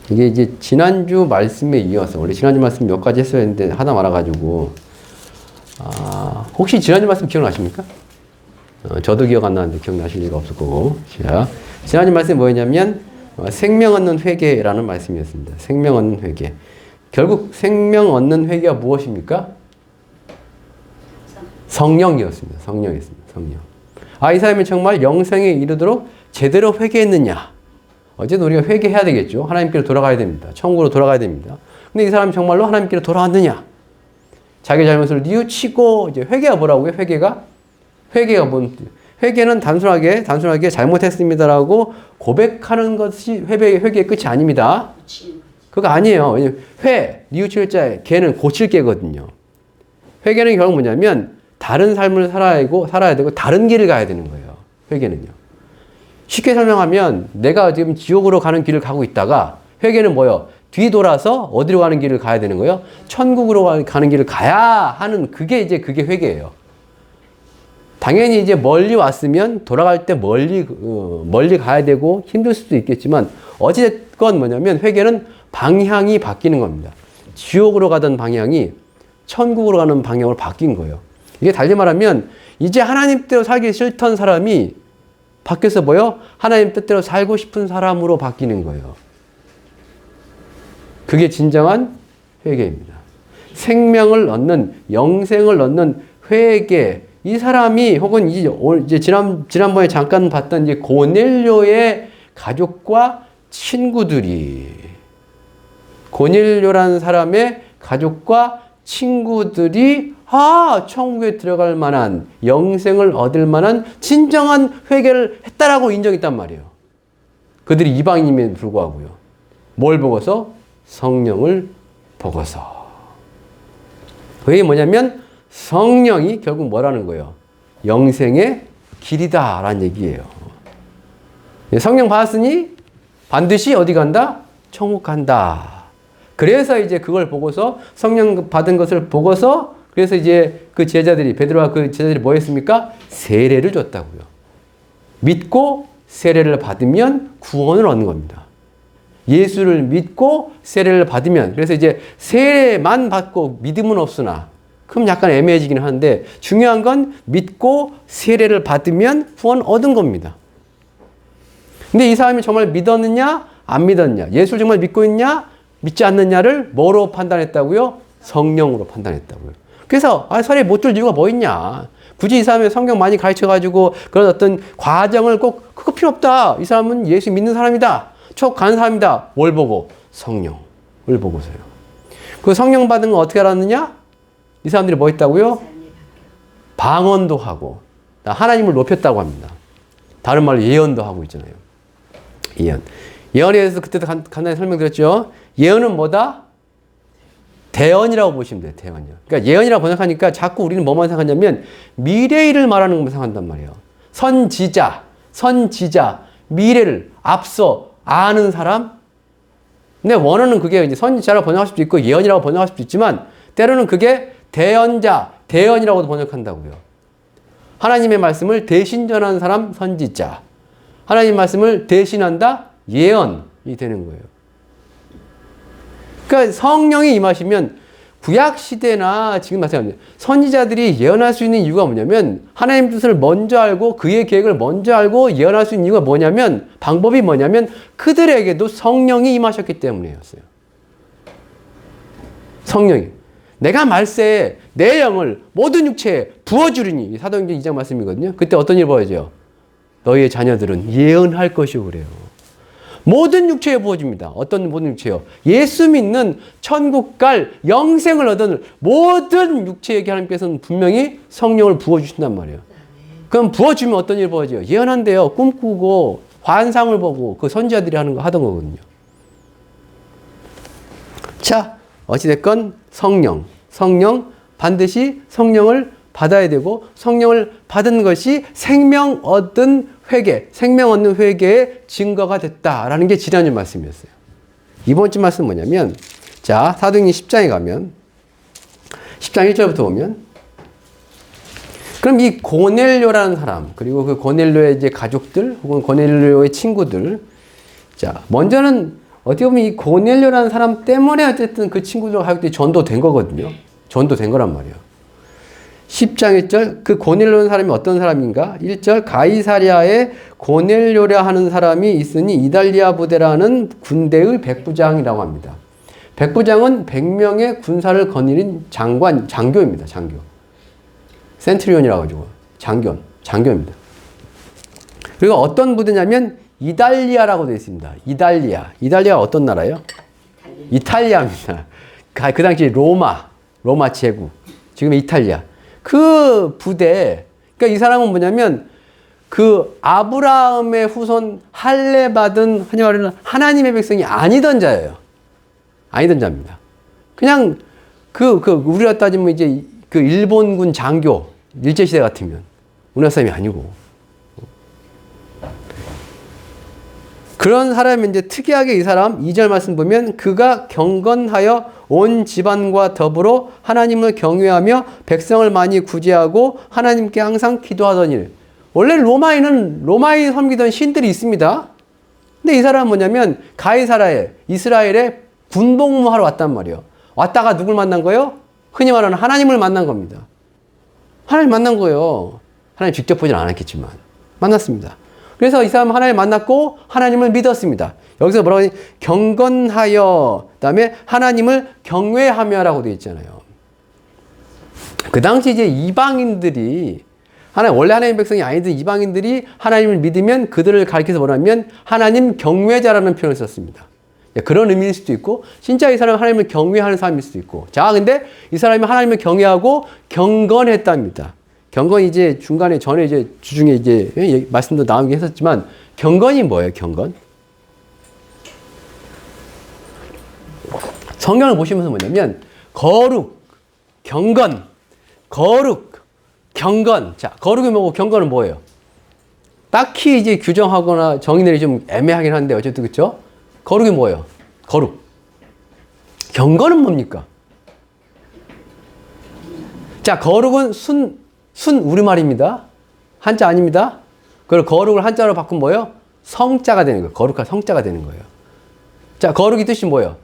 이게 이제 지난주 말씀에 이어서, 원래 지난주 말씀 몇 가지 했어야 했는데 하다 말아가지고, 혹시 지난주 말씀 기억나십니까? 저도 기억 안 나는데 기억나실 리가 없을 거고. 자, 지난주 말씀이 뭐였냐면, 생명 얻는 회개라는 말씀이었습니다. 생명 얻는 회개. 결국 생명 얻는 회개가 무엇입니까? 성령이었습니다. 성령이었습니다. 성령. 이 사람이 정말 영생에 이르도록 제대로 회개했느냐? 어쨌든 우리가 회개해야 되겠죠. 하나님께로 돌아가야 됩니다. 천국으로 돌아가야 됩니다. 근데 이 사람이 정말로 하나님께로 돌아왔느냐? 자기 잘못을 뉘우치고, 이제 회개가 뭐라고요? 회개가 회개는 단순하게 잘못했습니다라고 고백하는 것이 회개의 끝이 아닙니다. 그거 아니에요. 뉘우칠 자에 개는 고칠 개거든요. 회개는 결국 뭐냐면 다른 삶을 살아야 되고 다른 길을 가야 되는 거예요. 회개는요. 쉽게 설명하면 내가 지금 지옥으로 가는 길을 가고 있다가 회개는 뭐예요? 뒤돌아서 어디로 가는 길을 가야 되는 거예요? 천국으로 가는 길을 가야 하는 그게 회개예요. 당연히 이제 멀리 왔으면 돌아갈 때 멀리 가야 되고 힘들 수도 있겠지만 어찌됐건 뭐냐면 회개는 방향이 바뀌는 겁니다. 지옥으로 가던 방향이 천국으로 가는 방향으로 바뀐 거예요. 이게 달리 말하면 이제 하나님 뜻대로 살기 싫던 사람이 바뀌어서 뭐요? 하나님 뜻대로 살고 싶은 사람으로 바뀌는 거예요. 그게 진정한 회개입니다. 생명을 얻는, 영생을 얻는 회개. 이 사람이 혹은 이제 지난번에 잠깐 봤던 이제 고넬료의 가족과 친구들이, 고넬료라는 사람의 가족과 친구들이 천국에 들어갈 만한, 영생을 얻을 만한 진정한 회개를 했다라고 인정했단 말이에요. 그들이 이방인임에도 불구하고요. 뭘 보고서? 성령을 보고서. 그게 뭐냐면 성령이 결국 뭐라는 거예요? 영생의 길이다라는 얘기예요. 성령 받았으니 반드시 어디 간다? 천국 간다. 그래서 이제 그걸 보고서, 성령 받은 것을 보고서, 그래서 이제 그 제자들이, 베드로와 그 제자들이 뭐 했습니까? 세례를 줬다고요. 믿고 세례를 받으면 구원을 얻는 겁니다. 예수를 믿고 세례를 받으면, 그래서 이제 세례만 받고 믿음은 없으나, 그럼 약간 애매해지긴 하는데, 중요한 건 믿고 세례를 받으면 구원 얻은 겁니다. 근데 이 사람이 정말 믿었느냐, 안 믿었느냐, 예수를 정말 믿고 있냐, 믿지 않느냐를 뭐로 판단했다고요? 성령으로 판단했다고요. 그래서 세례 못 줄 이유가 뭐 있냐. 굳이 이 사람이 성경 많이 가르쳐가지고 그런 어떤 과정을 그거 필요 없다. 이 사람은 예수 믿는 사람이다. 척 가는 사람이다. 뭘 보고? 성령을 보고서요. 그 성령 받은 거 어떻게 알았느냐? 이 사람들이 뭐 했다고요? 방언도 하고 하나님을 높였다고 합니다. 다른 말로 예언도 하고 있잖아요. 예언에 대해서 그때도 간단히 설명드렸죠. 예언은 뭐다? 대언이라고 보시면 돼요. 대언이요. 그러니까 예언이라고 번역하니까 자꾸 우리는 뭐만 생각하냐면 미래 일을 말하는 것만 생각한단 말이에요. 선지자, 미래를 앞서 아는 사람. 근데 원어는 그게 이제 선지자라고 번역할 수도 있고 예언이라고 번역할 수도 있지만 때로는 그게 대언자, 대언이라고도 번역한다고요. 하나님의 말씀을 대신 전하는 사람 선지자. 하나님의 말씀을 대신한다 예언이 되는 거예요. 그러니까 성령이 임하시면 구약 시대나 지금 마찬가지입니다. 선지자들이 예언할 수 있는 이유가 뭐냐면 하나님 뜻을 먼저 알고 그의 계획을 먼저 알고 예언할 수 있는 이유가 뭐냐면 방법이 뭐냐면 그들에게도 성령이 임하셨기 때문이었어요. 성령이. 내가 말세에 내 영을 모든 육체에 부어주리니 사도행전 2장 말씀이거든요. 그때 어떤 일이 벌어져요? 너희의 자녀들은 예언할 것이고 그래요. 모든 육체에 부어줍니다. 어떤 모든 육체요? 예수 믿는 천국 갈 영생을 얻은 모든 육체에게 하나님께서는 분명히 성령을 부어주신단 말이에요. 그럼 부어주면 어떤 일이 벌어져요? 예언한대요. 꿈꾸고 환상을 보고 그 선지자들이 하던 거거든요. 자, 어찌됐건 성령 반드시 성령을 받아야 되고 성령을 받은 것이 생명 얻는 회개의 증거가 됐다라는 게 지난주 말씀이었어요. 이번 주 말씀은 뭐냐면 자, 사도행전 10장에 가면 10장 1절부터 보면 그럼 이 고넬료라는 사람 그리고 그 고넬료의 이제 가족들 혹은 고넬료의 친구들 자, 먼저는 어떻게 보면 이 고넬료라는 사람 때문에 어쨌든 그 친구들과 가족들이 전도된 거거든요. 전도된 거란 말이에요. 10장 1절, 그 고넬료라는 사람이 어떤 사람인가? 1절, 가이사랴에 고넬료라 하는 사람이 있으니 이달리아 부대라는 군대의 백부장이라고 합니다. 백부장은 100명의 군사를 거느린 장교입니다. 장교. 센트리온이라고 하죠. 장교입니다. 그리고 어떤 부대냐면 이달리아라고 되어 있습니다. 이달리아가 어떤 나라예요? 이탈리아입니다. 그 당시 로마 제국. 지금 이탈리아. 그 부대, 그러니까 이 사람은 뭐냐면 그 아브라함의 후손 할례 받은 하나님의 백성이 아니던 자예요. 아니던 자입니다. 그냥 우리가 따지면 이제 그 일본군 장교 일제시대 같으면 우리나라 사람이 아니고 그런 사람이 이제 특이하게 이 사람 2절 말씀 보면 그가 경건하여 온 집안과 더불어 하나님을 경외하며 백성을 많이 구제하고 하나님께 항상 기도하던 일. 원래 로마인 섬기던 신들이 있습니다. 근데 이 사람은 뭐냐면 가이사라에 이스라엘에 군복무하러 왔단 말이에요. 왔다가 누굴 만난 거예요? 흔히 말하는 하나님을 만난 겁니다. 하나님 만난 거예요. 하나님 직접 보진 않았겠지만 만났습니다. 그래서 이 사람은 하나님을 만났고 하나님을 믿었습니다. 여기서 뭐라고 하니? 경건하여, 그 다음에 하나님을 경외하며라고 되어 있잖아요. 그 당시 이제 이방인들이 원래 하나님의 백성이 아니던 이방인들이 하나님을 믿으면 그들을 가리켜서 뭐냐면 하나님 경외자라는 표현을 썼습니다. 그런 의미일 수도 있고 진짜 이 사람은 하나님을 경외하는 사람일 수도 있고. 자, 근데 이 사람이 하나님을 경외하고 경건했답니다. 경건이 이제 중간에 전에 이제 주중에 이제 말씀도 나오긴 했었지만 경건이 뭐예요? 경건? 성경을 보시면서 뭐냐면 거룩, 경건, 경건. 자, 거룩이 뭐고 경건은 뭐예요? 딱히 이제 규정하거나 정의들이 좀 애매하긴 한데 어쨌든 그렇죠? 거룩이 뭐예요? 거룩. 경건은 뭡니까? 자, 거룩은 순 우리말입니다. 한자 아닙니다. 그걸 거룩을 한자로 바꾸면 뭐예요? 성자가 되는 거예요. 거룩한 성자가 되는 거예요. 자, 거룩이 뜻이 뭐예요?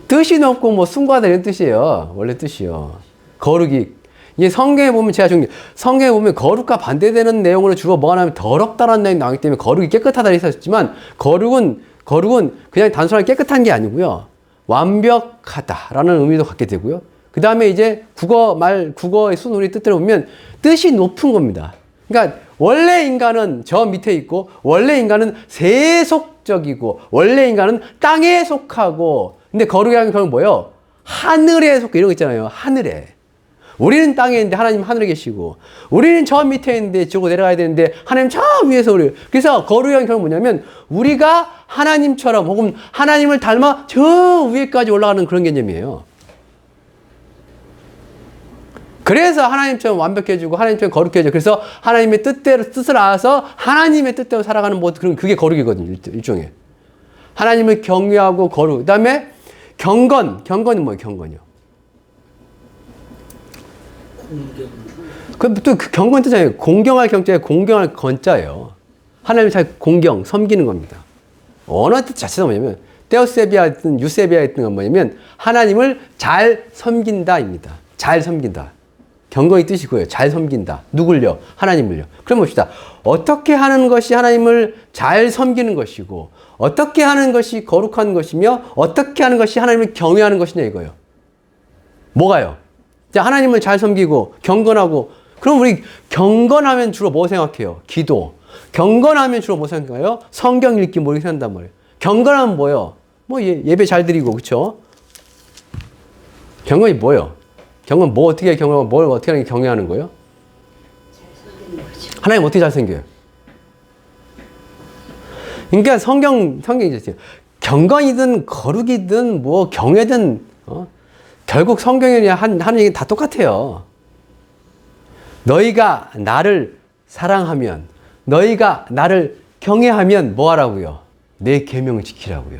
뜻이 높고 뭐 순과다 이런 뜻이에요. 원래 뜻이요. 거룩이. 이게 성경에 보면 성경에 보면 거룩과 반대되는 내용으로 주로 뭐가 나오면 더럽다라는 내용이 나오기 때문에 거룩이 깨끗하다 있었지만 거룩은 그냥 단순하게 깨끗한 게 아니고요. 완벽하다라는 의미도 갖게 되고요. 그 다음에 이제 국어의 순우리 뜻대로 보면 뜻이 높은 겁니다. 그러니까 원래 인간은 저 밑에 있고 원래 인간은 세속적이고 원래 인간은 땅에 속하고 근데 거룩이라는 건 뭐예요? 하늘에 속해 이런 거 있잖아요. 하늘에. 우리는 땅에 있는데 하나님 하늘에 계시고 우리는 저 밑에 있는데 저거 내려가야 되는데 하나님 저 위에서 우리. 그래서 거룩이라는 건 뭐냐면 우리가 하나님처럼 혹은 하나님을 닮아 저 위에까지 올라가는 그런 개념이에요. 그래서 하나님처럼 완벽해지고 하나님처럼 거룩해져. 그래서 하나님의 뜻을 알아서 하나님의 뜻대로 살아가는 뭐 그게 거룩이거든요. 일종의. 하나님을 경외하고 거룩. 그 다음에 경건은 뭐예요? 경건이요. 또 그 경건 뜻이잖아요. 공경할 경자에 공경할 건자예요. 하나님을 잘 섬기는 겁니다. 언어 뜻 자체가 뭐냐면 테오세비아든 유세비아든 건 뭐냐면 하나님을 잘 섬긴다입니다. 잘 섬긴다. 경건의 뜻이고요. 잘 섬긴다. 누굴요? 하나님을요. 그럼 봅시다. 어떻게 하는 것이 하나님을 잘 섬기는 것이고 어떻게 하는 것이 거룩한 것이며 어떻게 하는 것이 하나님을 경외하는 것이냐 이거예요. 뭐가요? 자, 하나님을 잘 섬기고 경건하고 그럼 우리 경건하면 주로 뭐 생각해요? 기도. 경건하면 주로 뭐 생각해요? 성경 읽기 뭐 이렇게 생각한단 말이에요. 경건하면 뭐예요? 뭐 예배 잘 드리고 그렇죠? 경건이 뭐예요? 경건 뭐 어떻게 경건하고 뭘 어떻게 하는 게 경외하는 거예요? 하나님 어떻게 잘 생겨요? 그러니까 성경이 있어요. 경건이든 거룩이든 뭐 경외든 결국 성경이 하는 얘기 다 똑같아요. 너희가 나를 사랑하면 너희가 나를 경외하면 뭐 하라고요? 내 계명을 지키라고요.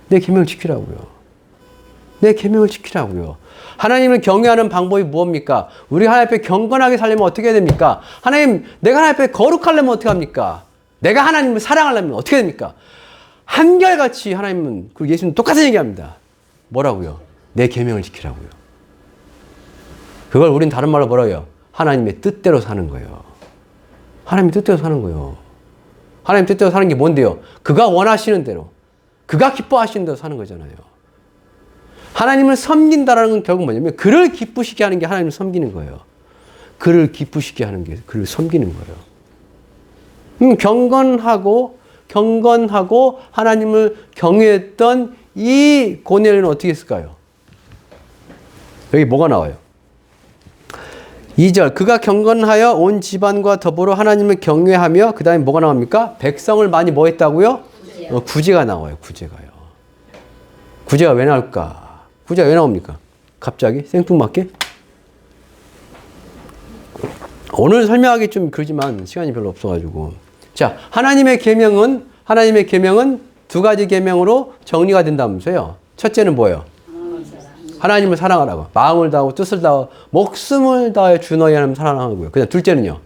내 계명을 지키라고요. 내 계명을 지키라고요. 하나님을 경외하는 방법이 무엇입니까? 우리 하나님 앞에 경건하게 살려면 어떻게 해야 됩니까? 하나님, 내가 하나님 앞에 거룩하려면 어떻게 합니까? 내가 하나님을 사랑하려면 어떻게 됩니까? 한결같이 하나님은, 그리고 예수님 똑같은 얘기합니다. 뭐라고요? 내 계명을 지키라고요. 그걸 우린 다른 말로 뭐라고 해요? 하나님의 뜻대로 사는 거예요. 하나님의 뜻대로 사는 거예요. 하나님 뜻대로 사는 게 뭔데요? 그가 원하시는 대로, 그가 기뻐하시는 대로 사는 거잖아요. 하나님을 섬긴다라는 건 결국 뭐냐면 그를 기쁘시게 하는 게 하나님을 섬기는 거예요. 그를 기쁘시게 하는 게 그를 섬기는 거예요. 경건하고 하나님을 경외했던 이 고넬료는 어떻게 했을까요? 여기 뭐가 나와요? 2절, 그가 경건하여 온 집안과 더불어 하나님을 경외하며, 그 다음에 뭐가 나옵니까? 백성을 많이 뭐 했다고요? 구제가 나와요. 구제가요. 구제가 왜 나올까? 구제가 왜 나옵니까? 갑자기 생뚱맞게? 오늘 설명하기 좀 그러지만 시간이 별로 없어가지고. 자, 하나님의 계명은 두 가지 계명으로 정리가 된다면서요. 첫째는 뭐예요? 하나님을 사랑하라고. 마음을 다하고 뜻을 다하고 목숨을 다하여 주 너희 하나님 사랑하고요. 그냥 둘째는요.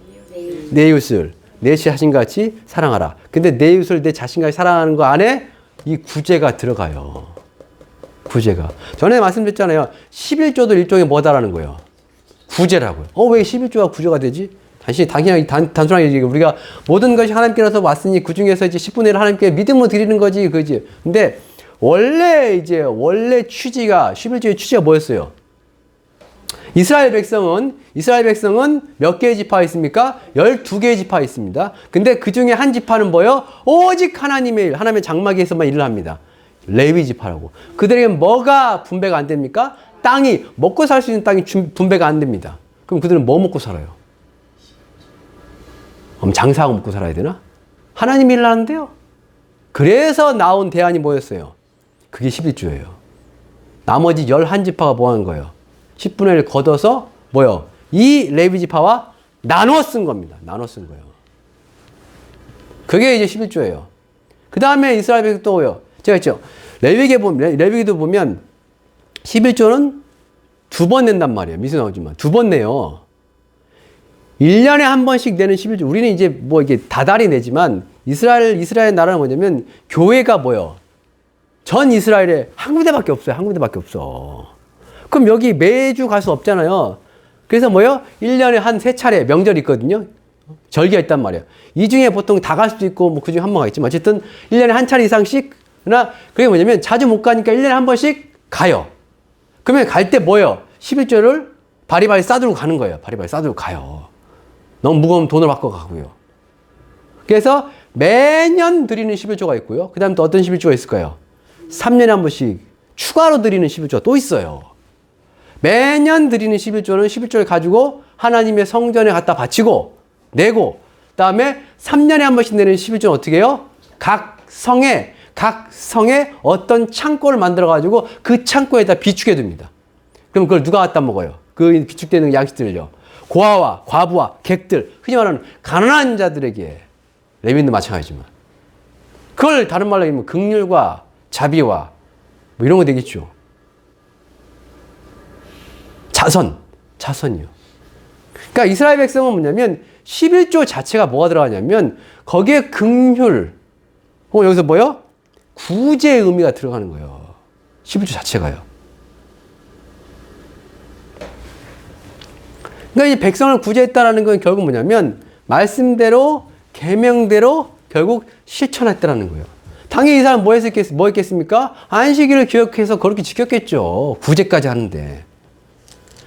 내 이웃을 내 자신같이 사랑하라. 근데 내 이웃을 내 자신같이 사랑하는 거 안에 이 구제가 들어가요. 구제가. 전에 말씀드렸잖아요. 11조도 일종의 뭐다라는 거예요. 구제라고요. 왜 11조가 구제가 되지? 당연하게 단순하게 얘기해. 우리가 모든 것이 하나님께로서 왔으니 그 중에서 이제 10분의 1을 하나님께 믿음으로 드리는 거지, 그지? 근데 원래 취지가, 11조의 취지가 뭐였어요? 이스라엘 백성은 몇 개의 지파가 있습니까? 12개의 지파가 있습니다. 근데 그 중에 한 지파는 뭐예요? 오직 하나님의 일, 하나님의 장막에서만 일을 합니다. 레위 지파라고. 그들에게 뭐가 분배가 안 됩니까? 땅이, 먹고 살 수 있는 땅이 분배가 안 됩니다. 그럼 그들은 뭐 먹고 살아요? 그럼 장사하고 먹고 살아야 되나? 하나님이 일을 하는데요. 그래서 나온 대안이 뭐였어요? 그게 11조예요. 나머지 11지파가 뭐 하는 거예요? 10분의 1 걷어서 뭐요? 이 레위 지파와 나눠 쓴 겁니다. 나눠 쓴 거예요. 그게 이제 11조예요. 그 다음에 이스라엘 백성 또 뭐요? 제가 있죠. 레위기도 보면 11조는 2번 낸단 말이에요. 미수 나오지만 2번 내요. 1년에 한 번씩 내는 11조. 우리는 이제 뭐 이게 다달이 내지만 이스라엘 나라는 뭐냐면 교회가 뭐요? 전 이스라엘에 한 군데밖에 없어요. 한 군데밖에 없어. 그럼 여기 매주 갈 수 없잖아요. 그래서 뭐요? 1년에 한 3차례 명절이 있거든요. 절기가 있단 말이에요. 이 중에 보통 다 갈 수도 있고 뭐 그 중에 한 번 가겠지만 어쨌든 1년에 한 차례 이상씩, 그러나 그게 뭐냐면 자주 못 가니까 1년에 한 번씩 가요. 그러면 갈 때 뭐예요? 11조를 바리바리 싸들고 가는 거예요. 바리바리 싸들고 가요. 너무 무거운 돈을 받고 가고요. 그래서 매년 드리는 11조가 있고요. 그 다음 또 어떤 11조가 있을까요? 3년에 한 번씩 추가로 드리는 11조가 또 있어요. 매년 드리는 11조는 11조를 가지고 하나님의 성전에 갖다 바치고 내고, 그 다음에 3년에 한 번씩 내는 11조는 어떻게 해요? 각 성에 어떤 창고를 만들어가지고 그 창고에다 비축해 둡니다. 그럼 그걸 누가 갖다 먹어요? 그 비축되는 양식들을요. 고아와 과부와 객들, 흔히 말하는 가난한 자들에게, 레위인도 마찬가지지만. 그걸 다른 말로 하면 긍휼과 자비와 뭐 이런 거 되겠죠. 자선이요. 그러니까 이스라엘 백성은 뭐냐면 11조 자체가 뭐가 들어가냐면 거기에 긍휼, 혹은 여기서 뭐요? 구제의 의미가 들어가는 거예요. 11조 자체가요. 그러니까 이 백성을 구제했다라는 건 결국 뭐냐면 말씀대로, 계명대로 결국 실천했다라는 거예요. 당연히 이 사람 뭐 했겠습니까? 안식일을 기억해서 그렇게 지켰겠죠. 구제까지 하는데.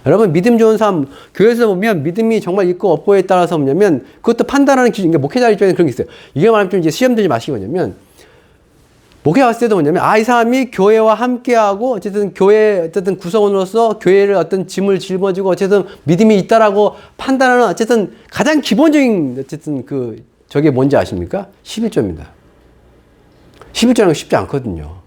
여러분, 믿음 좋은 사람, 교회에서 보면 믿음이 정말 있고 없고에 따라서 뭐냐면 그것도 판단하는 기준, 그러니까 목회자 입장에서 그런 게 있어요. 이게 말하면 좀 이제 시험 들지 마시고 뭐냐면, 목회 왔을 때도 뭐냐면, 이 사람이 교회와 함께하고, 어쨌든 구성원으로서 교회를 어떤 짐을 짊어지고, 어쨌든 믿음이 있다라고 판단하는, 어쨌든 가장 기본적인, 저게 뭔지 아십니까? 11조입니다. 11조라는 거 쉽지 않거든요.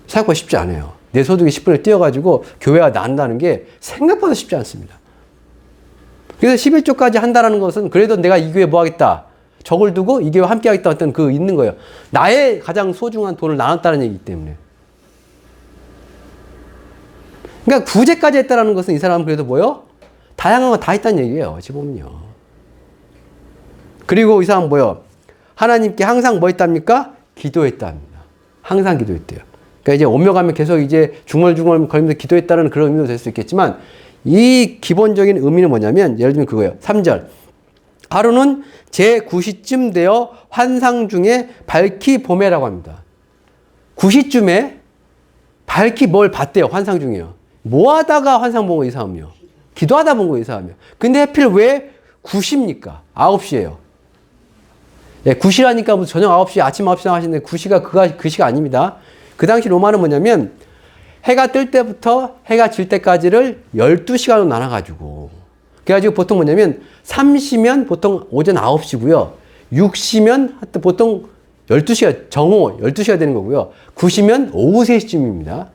생각보다 쉽지 않아요. 내 소득이 10분을 띄어가지고 교회가 난다는 게 생각보다 쉽지 않습니다. 그래서 11조까지 한다는 것은 그래도 내가 이 교회에 뭐 하겠다. 적을 두고 이 교회와 함께 하겠다. 어떤 있는 거예요. 나의 가장 소중한 돈을 나눴다는 얘기이기 때문에. 그러니까 구제까지 했다는 것은 이 사람은 그래도 뭐요? 다양한 거 다 했다는 얘기예요. 어찌 보면요. 그리고 이 사람은 뭐요? 하나님께 항상 뭐 했답니까? 기도했답니다. 항상 기도했대요. 그러니까 이제 오며가며 계속 이제 중얼중얼 거리면서 기도했다는 그런 의미도 될 수 있겠지만 이 기본적인 의미는 뭐냐면 예를 들면 그거예요. 3절. 하루는 제9시쯤 되어 환상 중에 밝히 보매라고 합니다. 9시쯤에 밝히 뭘 봤대요. 환상 중에요. 뭐 하다가 환상 본 거 이 사람이요? 기도하다 본 거 이 사람이요. 근데 하필 왜 9시입니까? 9시예요. 예, 9시라니까 무슨 저녁 9시, 아침 9시 나가시는데 9시가 그 시가 아닙니다. 그 당시 로마는 뭐냐면 해가 뜰 때부터 해가 질 때까지를 12시간으로 나눠가지고 그래가지고 보통 뭐냐면 3시면 보통 오전 9시고요. 6시면 하여튼 보통 12시가 정오 12시가 되는 거고요. 9시면 오후 3시쯤입니다.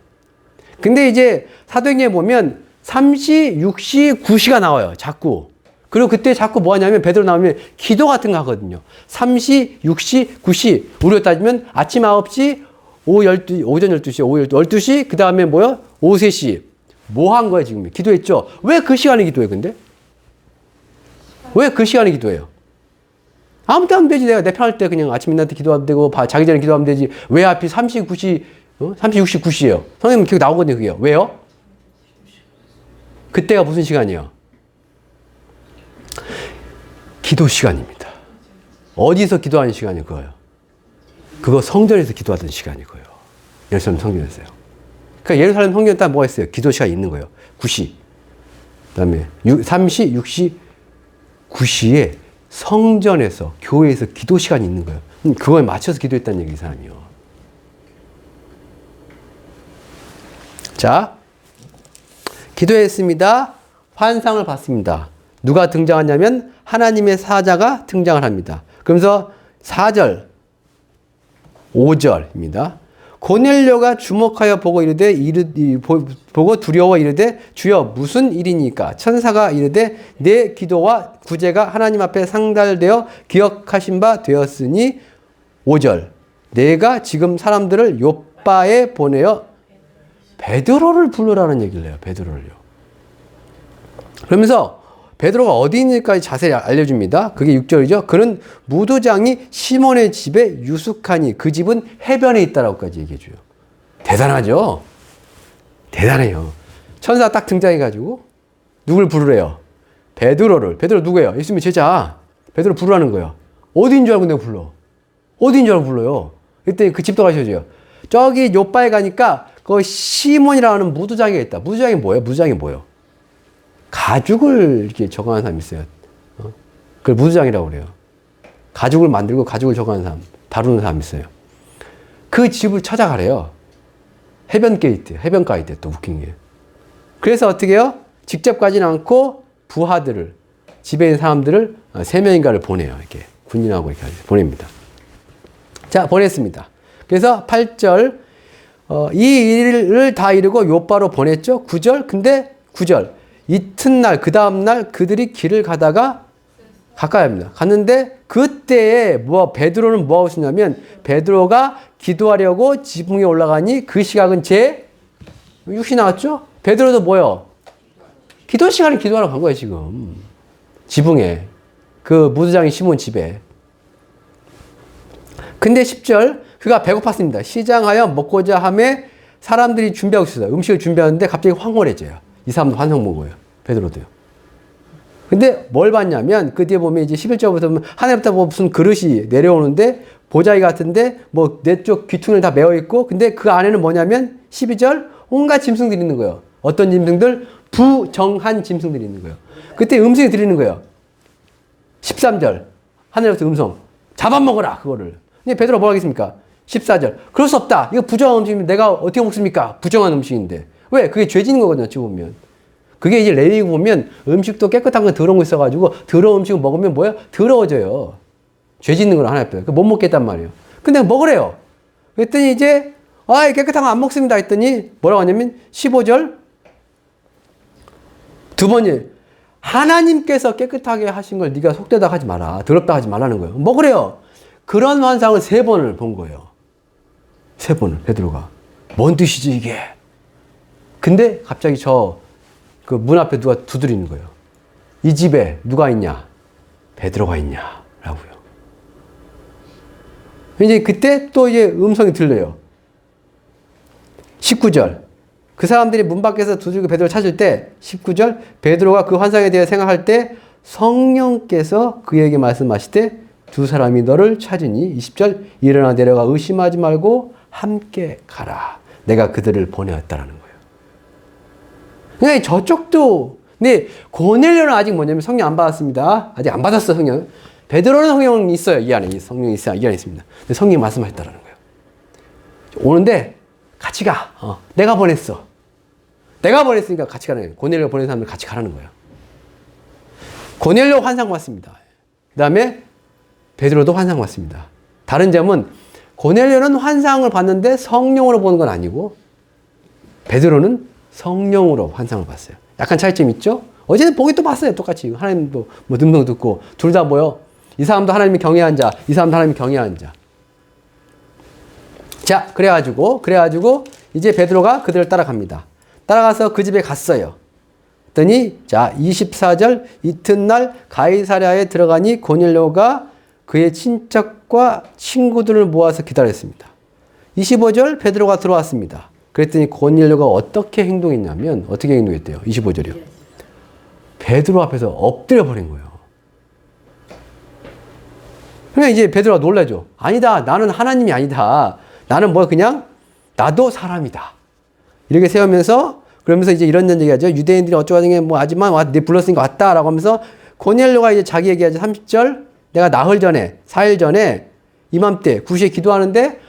근데 이제 사도행전에 보면 3시, 6시, 9시가 나와요. 자꾸. 그리고 그때 자꾸 뭐 하냐면 베드로 나오면 기도 같은 거 하거든요. 3시, 6시, 9시. 우리로 따지면 아침 9시, 오전 12시, 오후 12시, 그 다음에 뭐요? 오후 3시. 뭐 한 거야, 지금? 기도했죠? 왜 그 시간에 기도해, 근데? 왜 그 시간에 기도해요? 아무 때 하면 되지. 내가 내 편할 때 그냥 아침 인한테 기도하면 되고, 자기 전에 기도하면 되지. 왜 하필 3시, 9시, 3시, 6시, 9시예요? 선생님 기억 나오거든요, 그게요. 왜요? 그때가 무슨 시간이에요? 기도 시간입니다. 어디서 기도하는 시간이 그거예요? 그거 성전에서 기도하던 시간이고요. 예루살렘 성전에서요. 그러니까 예루살렘 성전에 딱 뭐가 있어요? 기도 시간이 있는 거예요. 9시. 그 다음에 3시, 6시, 9시에 성전에서, 교회에서 기도 시간이 있는 거예요. 그거에 맞춰서 기도했다는 얘기, 이 사람이요. 자, 기도했습니다. 환상을 봤습니다. 누가 등장하냐면 하나님의 사자가 등장을 합니다. 그러면서 4절, 5절입니다. 고넬료가 주목하여 보고 보고 두려워 이르되 주여 무슨 일이니까? 천사가 이르되 내 기도와 구제가 하나님 앞에 상달되어 기억하신 바 되었으니 5절. 내가 지금 사람들을 요빠에 보내어 베드로를 부르라는 얘기를 해요. 베드로를요. 그러면서 베드로가 어디 있는지까지 자세히 알려줍니다. 그게 6절이죠. 그는 무도장이 시몬의 집에 유숙하니 그 집은 해변에 있다라고까지 얘기해줘요. 대단하죠? 대단해요. 천사가 딱 등장해가지고 누굴 부르래요? 베드로를. 베드로 누구예요? 예수님의 제자. 베드로 부르라는 거예요. 어디인 줄 알고 내가 불러? 어디인 줄 알고 불러요? 그때 그 집도 가셔야죠. 저기 요빠에 가니까 그 시몬이라는 무도장이가 있다. 무도장이 뭐예요? 무도장이 뭐예요? 가죽을 이렇게 적어하는 사람이 있어요. 그걸 무도장이라고 그래요. 가죽을 만들고 가죽을 적어하는 사람, 다루는 사람이 있어요. 그 집을 찾아가래요. 해변가에 있대요. 또 웃긴 게. 그래서 어떻게 해요? 직접 가지는 않고 부하들을, 집에 있는 사람들을 3명인가를 보내요. 이렇게 군인하고 이렇게 보냅니다. 자, 보냈습니다. 그래서 8절, 이 일을 다 이루고 요빠로 보냈죠. 9절, 근데 9절. 이튿날, 그 다음날 그들이 길을 가다가 가까이 합니다. 갔는데 그때에 베드로는 뭐 하고 있었냐면 베드로가 기도하려고 지붕에 올라가니 그 시각은 제 6시 나왔죠? 베드로도 뭐요? 기도 시간에 기도하러 간 거예요, 지금. 지붕에. 그 무도장이 시몬 집에. 근데 10절, 그가 배고팠습니다. 시장하여 먹고자 하매 사람들이 준비하고 있었어요. 음식을 준비하는데 갑자기 황홀해져요. 이 사람도 환상 본 거예요. 베드로도요. 근데 뭘 봤냐면 그 뒤에 보면 이제 11절부터 보면 하늘부터 무슨 그릇이 내려오는데 보자기 같은데 뭐 내 쪽 귀퉁이를 다 메어 있고 근데 그 안에는 뭐냐면 12절 온갖 짐승들이 있는 거예요. 어떤 짐승들? 부정한 짐승들이 있는 거예요. 그때 음성이 들리는 거예요. 13절 하늘에서 음성 잡아먹어라 그거를. 근데 베드로가 뭐라 하겠습니까? 14절 그럴 수 없다. 이거 부정한 음식인데 내가 어떻게 먹습니까? 부정한 음식인데. 왜? 그게 죄짓는 거거든요, 어찌 보면. 그게 이제 레위기 보면 음식도 깨끗한 거 더러운 거 있어가지고 더러운 음식을 먹으면 뭐야? 더러워져요. 죄짓는 걸 하나 옆에. 못 먹겠단 말이에요. 근데 먹으래요. 그랬더니 이제, 깨끗한 거 안 먹습니다. 했더니 뭐라고 하냐면 15절 두 번째, 하나님께서 깨끗하게 하신 걸 네가 속되다 하지 마라. 더럽다 하지 말라는 거예요. 먹으래요. 그런 환상을 3번을 본 거예요. 3번을, 베드로가. 뭔 뜻이지, 이게? 근데 갑자기 그 문 앞에 누가 두드리는 거예요. 이 집에 누가 있냐? 베드로가 있냐? 라고요. 이제 그때 또 이제 음성이 들려요. 19절. 그 사람들이 문 밖에서 두들겨 베드로를 찾을 때 19절 베드로가 그 환상에 대해 생각할 때 성령께서 그에게 말씀하시되 두 사람이 너를 찾으니 20절 일어나 내려가 의심하지 말고 함께 가라. 내가 그들을 보내었다라는 거예요. 그러니까 저쪽도 근데 고넬료는 아직 뭐냐면 성령 안 받았습니다. 아직 안 받았어 성령. 베드로는 성령 있어요. 이 안에 성령이 있어요. 이 안에 있습니다. 근데 성령이 말씀하셨다라는 거예요. 오는데 같이 가. 내가 보냈어. 내가 보냈으니까 같이 가라는 거예요. 고넬료 보낸 사람들 같이 가라는 거예요. 고넬료 환상 봤습니다. 그 다음에 베드로도 환상 봤습니다. 다른 점은 고넬료는 환상을 봤는데 성령으로 보는 건 아니고 베드로는 성령으로 환상을 봤어요. 약간 차이점 있죠? 어제는 보기 또 봤어요. 똑같이. 하나님도 뭐 등등 듣고 둘 다 뭐요? 이 사람도 하나님이 경외한 자, 이 사람도 하나님이 경외한 자. 자, 그래가지고 이제 베드로가 그들을 따라갑니다. 따라가서 그 집에 갔어요. 그랬더니 자 24절 이튿날 가이사랴에 들어가니 고넬료가 그의 친척과 친구들을 모아서 기다렸습니다. 25절 베드로가 들어왔습니다. 그랬더니 고넬료가 어떻게 행동했냐면 어떻게 행동했대요? 25절이요. 베드로 앞에서 엎드려 버린 거예요. 그러니까 이제 베드로가 놀라죠. 아니다. 나는 하나님이 아니다. 나는 뭐 그냥 나도 사람이다. 이렇게 세우면서 그러면서 이제 이런 얘기하죠. 유대인들이 어쩌고저쩌고 뭐 하지만 내 불렀으니까 왔다라고 하면서 고넬료가 이제 자기 얘기하죠. 30절 내가 나흘 전에 4일 전에 이맘때 9시에 기도하는데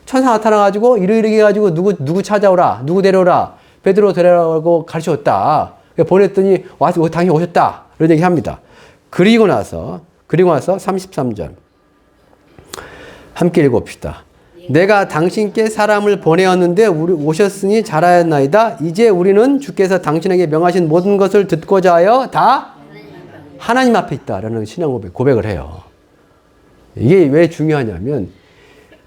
천사 나타나가지고 이러이러게 해가지고 누구 찾아오라 누구 데려오라 베드로 데려오라고 가르쳐줬다. 보냈더니 와서 당신이 오셨다. 이런 얘기 합니다. 그리고 나서 33절 함께 읽어봅시다. 내가 당신께 사람을 보내었는데 우리 오셨으니 잘하였나이다. 이제 우리는 주께서 당신에게 명하신 모든 것을 듣고자 하여 다 하나님 앞에 있다라는 신앙 고백을 해요. 이게 왜 중요하냐면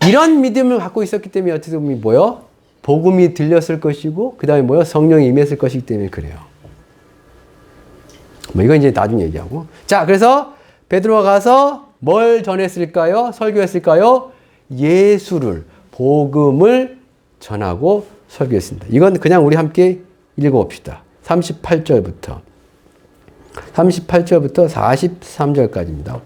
이런 믿음을 갖고 있었기 때문에 어떻게 보면 뭐요? 복음이 들렸을 것이고 그 다음에 뭐요? 성령이 임했을 것이기 때문에 그래요. 뭐 이건 이제 나중에 얘기하고. 자, 그래서 베드로가 가서 뭘 전했을까요? 설교했을까요? 예수를, 복음을 전하고 설교했습니다. 이건 그냥 우리 함께 읽어봅시다. 38절부터 43절까지입니다.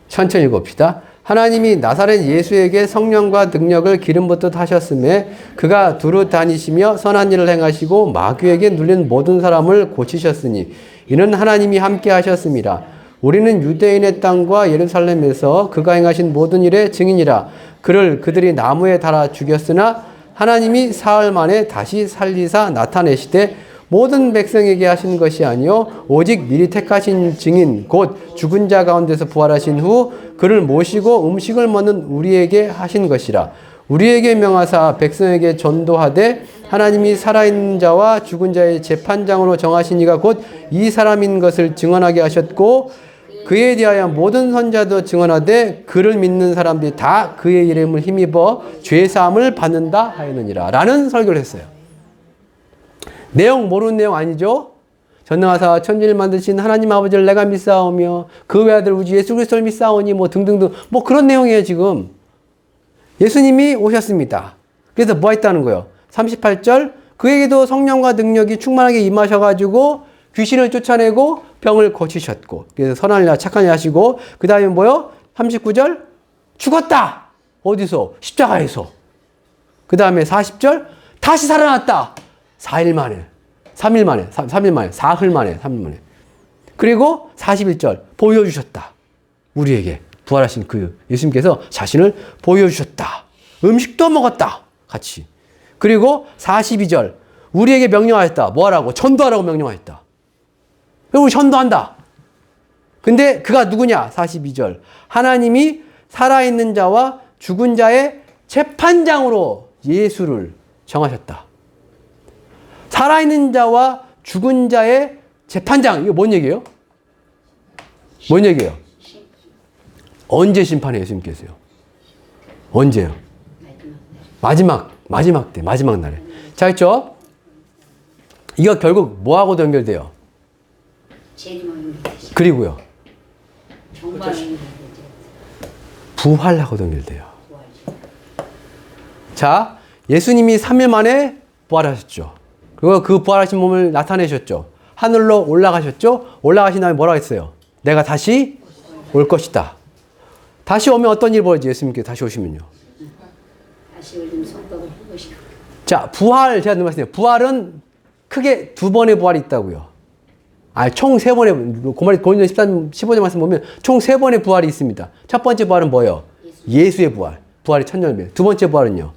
천천히 읽어봅시다. 하나님이 나사렛 예수에게 성령과 능력을 기름 붓듯 하셨음에 그가 두루 다니시며 선한 일을 행하시고 마귀에게 눌린 모든 사람을 고치셨으니 이는 하나님이 함께 하셨습니다. 우리는 유대인의 땅과 예루살렘에서 그가 행하신 모든 일의 증인이라. 그들이 나무에 달아 죽였으나 하나님이 사흘 만에 다시 살리사 나타내시되 모든 백성에게 하신 것이 아니요 오직 미리 택하신 증인 곧 죽은 자 가운데서 부활하신 후 그를 모시고 음식을 먹는 우리에게 하신 것이라. 우리에게 명하사 백성에게 전도하되 하나님이 살아있는 자와 죽은 자의 재판장으로 정하신 이가 곧 이 사람인 것을 증언하게 하셨고 그에 대하여 모든 선자도 증언하되 그를 믿는 사람들이 다 그의 이름을 힘입어 죄사함을 받는다 하였느니라 라는 설교를 했어요. 내용 모르는 내용 아니죠? 전능하사 천지를 만드신 하나님 아버지를 내가 믿사오며 그 외아들 우주 예수 그리스도를 믿사오니 뭐 등등등 뭐 그런 내용이에요. 지금 예수님이 오셨습니다. 그래서 뭐 했다는 거예요? 38절 그에게도 성령과 능력이 충만하게 임하셔가지고 귀신을 쫓아내고 병을 고치셨고 그래서 선한 일 착한 일 하시고 그 다음에 뭐요? 39절 죽었다. 어디서? 십자가에서. 그 다음에 40절 다시 살아났다. 4일 만에 3일 만에 3일 만에 사흘 만에 3일 만에 그리고 41절 보여주셨다. 우리에게 부활하신 그 예수님께서 자신을 보여주셨다. 음식도 먹었다. 같이. 그리고 42절 우리에게 명령하였다. 뭐하라고? 전도하라고 명령하였다. 우리 전도한다. 근데 그가 누구냐? 42절 하나님이 살아있는 자와 죽은 자의 재판장으로 예수를 정하셨다. 살아있는 자와 죽은 자의 재판장. 이거 뭔 얘기예요? 뭔 얘기예요? 언제 심판해 예수님께서요? 언제요? 마지막 때, 마지막 날에. 자, 있죠? 이거 결국 뭐하고 연결돼요? 그리고요. 부활하고 연결돼요. 자, 예수님이 3일 만에 부활하셨죠. 그리고 그 부활하신 몸을 나타내셨죠. 하늘로 올라가셨죠. 올라가신 다음에 뭐라고 했어요? 내가 다시 올 것이다. 다시 오면 어떤 일이 벌어지죠? 예수님께 다시 오시면요. 다시 올리면 성벽을 부으시고. 자, 부활, 제가 말씀드렸어요. 부활은 크게 2번의 부활이 있다고요. 총 3번의, 고린도 15절 말씀 보면 총 3번의 부활이 있습니다. 첫 번째 부활은 뭐예요? 예수의 부활. 부활이 천년입니다. 두 번째 부활은요?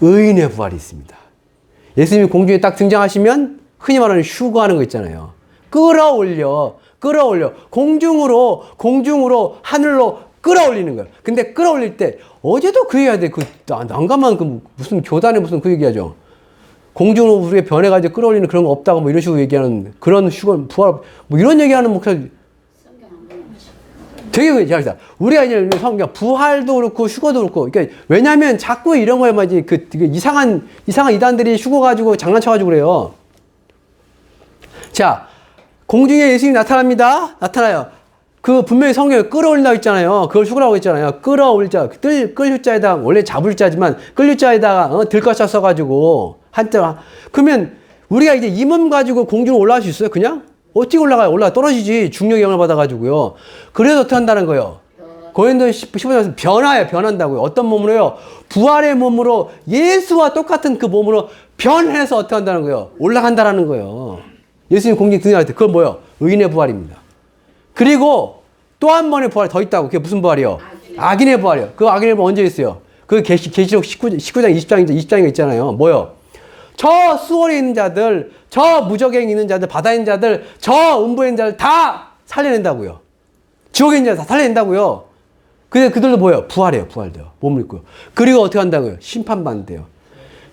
의인의 부활이 있습니다. 예수님이 공중에 딱 등장하시면 흔히 말하는 휴거하는 거 있잖아요. 끌어올려. 공중으로, 하늘로 끌어올리는 거예요. 근데 끌어올릴 때, 어제도 그 얘기해야 돼. 난감한 무슨 교단에 무슨 그 얘기하죠. 공중으로 우리가 변해가지고 끌어올리는 그런 거 없다고 뭐 이런 식으로 얘기하는 그런 휴거, 부활, 뭐 이런 얘기하는 목사님. 되게 잘했다. 우리가 이제 성경 부활도 그렇고 휴거도 그렇고, 그러니까 왜냐하면 자꾸 이런 거에 맞지 그 이상한 이단들이 휴거 가지고 장난쳐가지고 그래요. 자, 공중에 예수님이 나타나요. 그 분명히 성경에 끌어올린다고 했잖아요. 그걸 휴거라고 했잖아요. 끌어올자, 끌유자에다가 원래 잡을자지만 끌유자에다가 들것자 써가지고 한자. 그러면 우리가 이제 이 몸 가지고 공중으로 올라갈 수 있어요? 그냥? 어떻게 올라가요? 떨어지지. 중력의 영향을 받아가지고요. 그래서 어떻게 한다는 거예요? 고린도 15장에서 변한다고요. 어떤 몸으로요? 부활의 몸으로 예수와 똑같은 그 몸으로 변해서 어떻게 한다는 거예요? 올라간다라는 거예요. 예수님 공중에 등장할 때 그건 뭐예요? 의인의 부활입니다. 그리고 또 한 번의 부활이 더 있다고. 그게 무슨 부활이요? 악인의 부활이요. 그 악인의 부활 언제 있어요? 그 계시록 19장, 20장인가 있잖아요. 뭐요? 저 수월에 있는 자들, 저 무적에 있는 자들, 바다에 있는 자들, 저 음부에 있는 자들 다 살려낸다고요. 지옥에 있는 자들 다 살려낸다고요. 근데 그들도 뭐예요? 부활해요. 부활돼요. 몸을 입고요. 그리고 어떻게 한다고요? 심판받는데요.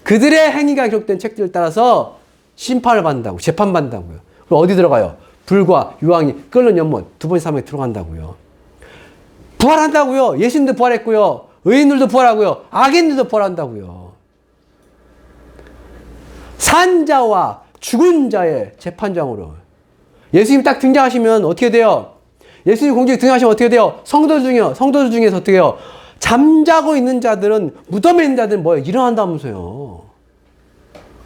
그들의 행위가 기록된 책들을 따라서 심판을 받는다고, 재판받는다고요. 그럼 어디 들어가요? 불과 유황이 끓는 연못, 두 번째 사망에 들어간다고요. 부활한다고요. 예수님도 부활했고요. 의인들도 부활하고요. 악인들도 부활한다고요. 산자와 죽은 자의 재판장으로. 예수님 딱 등장하시면 어떻게 돼요? 예수님 공중에 등장하시면 어떻게 돼요? 성도들 중에서 어떻게 해요? 잠자고 있는 자들은, 무덤에 있는 자들은 뭐예요? 일어난다면서요.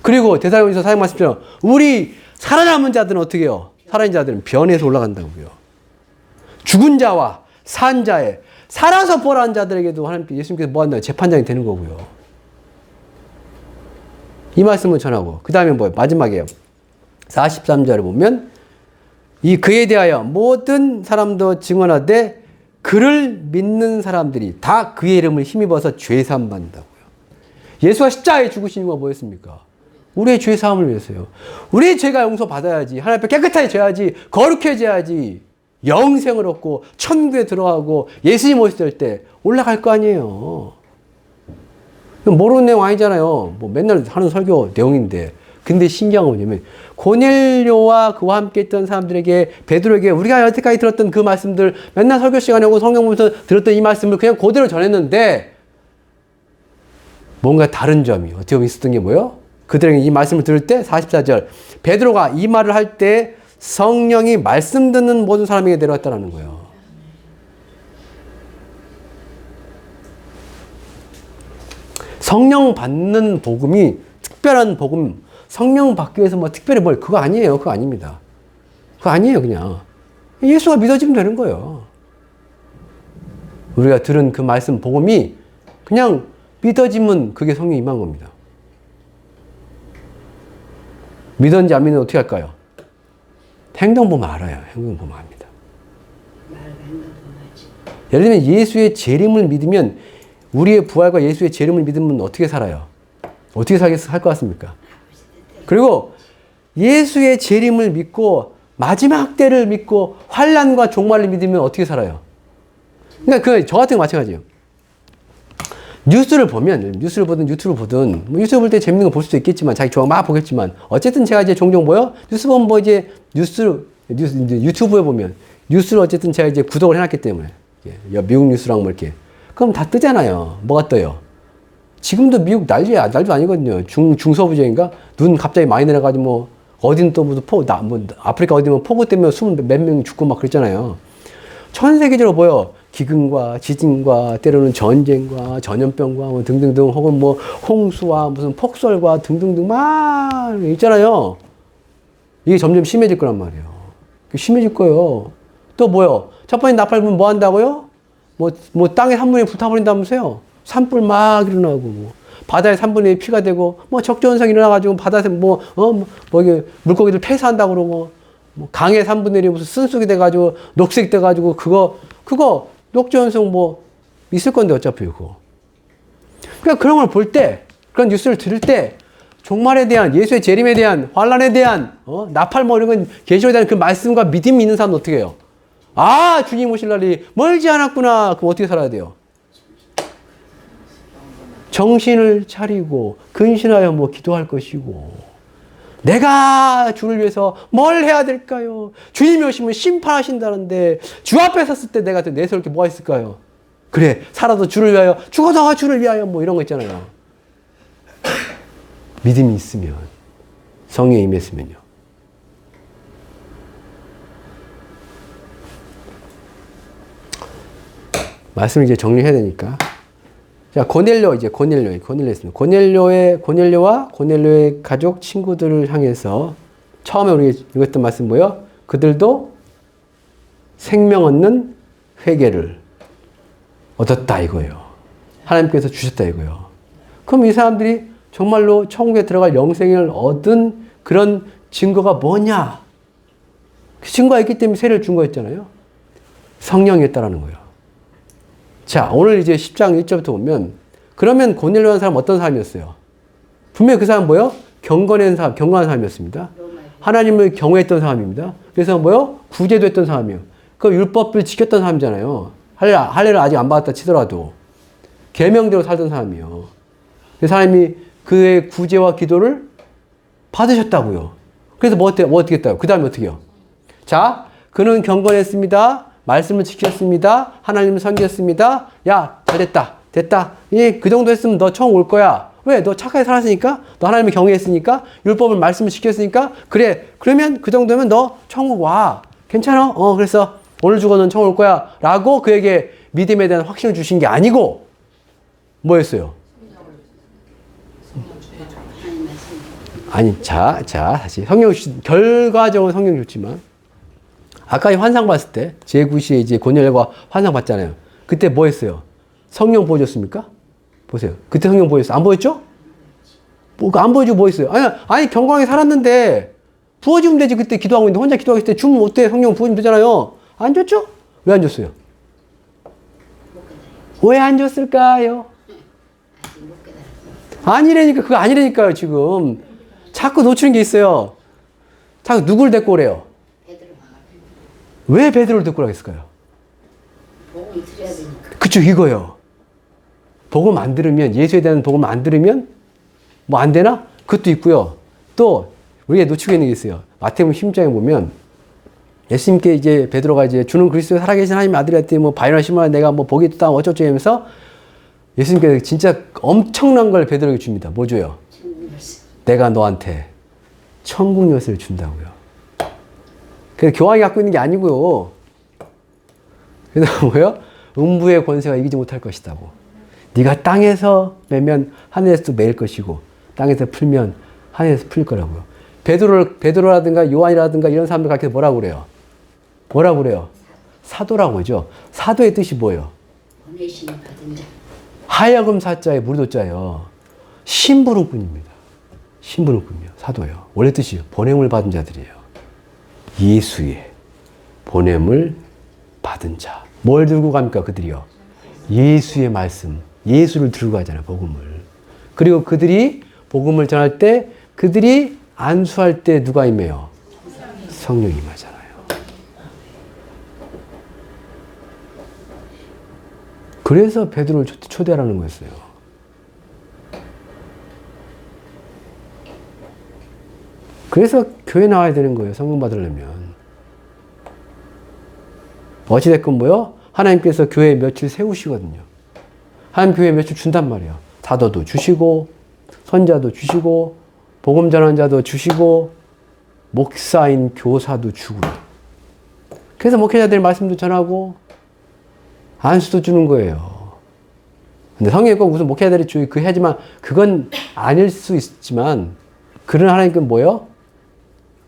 그리고 데살로니가서 사역 말씀처럼 우리 살아남은 자들은 어떻게 해요? 살아있는 자들은 변해서 올라간다고요. 죽은 자와 산 자의, 살아서 부활한 자들에게도 하나님께, 예수님께서 뭐 한다고요? 재판장이 되는 거고요. 이 말씀을 전하고, 그 다음에 뭐예요? 마지막이에요. 43절을 보면, 그에 대하여 모든 사람도 증언하되 그를 믿는 사람들이 다 그의 이름을 힘입어서 죄사함 받는다고요. 예수가 십자가에 죽으신 이유가 뭐였습니까? 우리의 죄 사함을 위해서요. 우리의 죄가 용서받아야지. 하나님 앞에 깨끗하게 져야지. 거룩해져야지. 영생을 얻고 천국에 들어가고 예수님 오실 때 올라갈 거 아니에요. 모르는 내용 아니잖아요. 뭐 맨날 하는 설교 내용인데. 근데 신기한 건 뭐냐면 고넬료와 그와 함께 있던 사람들에게, 베드로에게 우리가 여태까지 들었던 그 말씀들, 맨날 설교 시간에 오고 성경 보면서 들었던 이 말씀을 그냥 그대로 전했는데 뭔가 다른 점이 어떻게 보면 있었던 게 뭐예요? 그들에게 이 말씀을 들을 때 44절, 베드로가 이 말을 할 때 성령이 말씀 듣는 모든 사람에게 내려왔다는 거예요. 성령 받는 복음이 특별한 복음, 성령 받기 위해서 뭐 특별히 그거 아니에요. 그거 아닙니다. 그거 아니에요. 그냥 예수가 믿어지면 되는 거예요. 우리가 들은 그 말씀 복음이 그냥 믿어지면 그게 성령이 임한 겁니다. 믿었는지 안 믿는지 어떻게 할까요? 행동 보면 알아요. 행동 보면 압니다. 예를 들면 예수의 재림을 믿으면, 우리의 부활과 예수의 재림을 믿으면 어떻게 살아요? 어떻게 살 것 같습니까? 그리고 예수의 재림을 믿고 마지막 때를 믿고 환난과 종말을 믿으면 어떻게 살아요? 그러니까 저 같은 거 마찬가지예요. 뉴스를 보든 유튜브를 보든, 뭐 유튜브 볼 때 재밌는 거 볼 수도 있겠지만, 자기 좋아하는 막 보겠지만, 어쨌든 제가 이제 종종 뉴스 보면 유튜브에 보면, 뉴스를 어쨌든 제가 이제 구독을 해놨기 때문에, 미국 뉴스랑 뭐 이렇게. 그럼 다 뜨잖아요. 뭐가 떠요? 지금도 미국 난리도 아니거든요. 중서부지인가? 눈 갑자기 많이 내려가지고 뭐, 어딘 또 무슨 아프리카 어디 뭐 폭우 때문에 몇 명이 죽고 막 그랬잖아요. 전 세계적으로 기근과 지진과 때로는 전쟁과 전염병과 뭐 등등등 혹은 뭐 홍수와 무슨 폭설과 등등등 막 있잖아요. 이게 점점 심해질 거란 말이에요. 심해질 거예요. 또 뭐요? 첫 번째 나팔 불면 뭐 한다고요? 뭐 땅에 3분의 1 불타버린다면서요? 산불 막 일어나고 뭐 바다에 3분의 1 피가 되고 뭐 적조현상이 일어나가지고 바다에 이게 물고기들 폐사한다고 그러고 뭐 강에 3분의 1이 무슨 쓴쑥이 돼가지고 녹색 돼가지고 그거 녹조현상 뭐 있을 건데 어차피 그거. 그러니까 그런 걸 볼 때 그런 뉴스를 들을 때 종말에 대한 예수의 재림에 대한 환란에 대한 나팔 뭐 이런 건 계시록에 대한 그 말씀과 믿음이 있는 사람은 어떻게 해요? 아 주님 오실 날이 멀지 않았구나. 그럼 어떻게 살아야 돼요? 정신을 차리고 근신하여 뭐 기도할 것이고 내가 주를 위해서 뭘 해야 될까요? 주님이 오시면 심판하신다는데 주 앞에 섰을 때 내가 내세울 게 뭐가 있을까요? 그래 살아도 주를 위하여 죽어도 주를 위하여 뭐 이런 거 있잖아요. 믿음이 있으면 성령에 임했으면요. 말씀을 이제 정리해야 되니까. 자, 고넬료와 고넬료의 가족, 친구들을 향해서 처음에 우리 읽었던 말씀 뭐예요? 그들도 생명 얻는 회개를 얻었다 이거예요. 하나님께서 주셨다 이거예요. 그럼 이 사람들이 정말로 천국에 들어갈 영생을 얻은 그런 증거가 뭐냐? 그 증거가 있기 때문에 세례를 준 거였잖아요. 성령이었다라는 거예요. 자, 오늘 이제 10장 1절부터 보면 그러면 고넬료라는 사람은 어떤 사람이었어요? 분명히 그 사람은 뭐요? 경건한 사람이었습니다. 하나님을 경외했던 사람입니다. 그래서 뭐요? 구제도 했던 사람이에요. 그 율법을 지켰던 사람이잖아요. 할례를 아직 안 받았다 치더라도 계명대로 살던 사람이에요. 그 사람이 그의 구제와 기도를 받으셨다고요. 그래서 어떻게 했다고? 그 다음에 어떻게 해요? 자, 그는 경건했습니다. 말씀을 지켰습니다. 하나님을 섬겼습니다. 야, 잘됐다. 됐다. 그 정도 했으면 너 처음 올 거야. 왜? 너 착하게 살았으니까? 너 하나님을 경외했으니까? 율법을 말씀을 지켰으니까? 그래. 그러면 그 정도면 너 천국 와. 괜찮아? 그래서 오늘 죽어는 천국 올 거야. 라고 그에게 믿음에 대한 확신을 주신 게 아니고 뭐였어요? 아니, 다시. 결과적으로 성경 좋지만 아까 환상 봤을 때, 제9시에 이제 고넬료가 환상 봤잖아요. 그때 뭐 했어요? 성령 보여줬습니까? 보세요. 그때 성령 보였어요? 안 보였죠? 안 보여주고 뭐 했어요? 아니, 경건하게 살았는데, 부어주면 되지. 그때 기도하고 있는데, 혼자 기도하고 있을 때 주면 어때? 성령 부어주면 되잖아요. 안 줬죠? 왜 안 줬어요? 왜 안 줬을까요? 아니라니까, 그거 아니라니까요, 지금. 자꾸 놓치는 게 있어요. 자꾸 누굴 데리고 오래요? 왜 베드로를 데리고 오라겠을까요? 복음을 들어야 되니까. 그쵸, 이거요. 복음 안 들으면, 예수에 대한 복음 안 들으면, 뭐 안 되나? 그것도 있고요. 또, 우리가 놓치고 있는 게 있어요. 마태복음 16장에 보면, 예수님께 이제 베드로가 이제 주는 그리스도의 살아계신 하나님의 아들이었더니 뭐 바요나 시몬아 내가 뭐 복이 있다 어쩌고 하면서 예수님께서 진짜 엄청난 걸 베드로에게 줍니다. 뭐 줘요? 내가 너한테 천국 열쇠를 준다고요. 그래서 교황이 갖고 있는 게 아니고요. 그래서 뭐예요? 음부의 권세가 이기지 못할 것이다고. 네가 땅에서 매면 하늘에서 매일 것이고 땅에서 풀면 하늘에서 풀릴 거라고요. 베드로라든가 요한이라든가 이런 사람들 가르쳐서 뭐라고 그래요? 뭐라고 그래요? 사도라고 하죠. 사도의 뜻이 뭐예요? 보내심 받은 자. 하여금 사자에 무리도자예요. 심부름꾼입니다. 심부름꾼이요. 사도요. 원래 뜻이요. 보냄을 받은 자들이에요. 예수의 보냄을 받은 자. 뭘 들고 갑니까? 그들이요. 예수의 말씀. 예수를 들고 가잖아요. 복음을. 그리고 그들이 복음을 전할 때 그들이 안수할 때 누가 임해요? 성령이 임하잖아요. 그래서 베드로를 초대하라는 거였어요. 그래서 교회 나와야 되는 거예요. 성령 받으려면. 어찌됐건 뭐요? 하나님께서 교회 며칠 세우시거든요. 하나님 교회 며칠 준단 말이에요. 사도도 주시고 선자도 주시고 복음 전하는 자도 주시고 목사인 교사도 주고 그래서 목회자들 말씀도 전하고 안수도 주는 거예요. 근데 성령이 꼭 무슨 목회자들이 그 해야지만 그건 아닐 수 있지만 그런 하나님께는 뭐예요?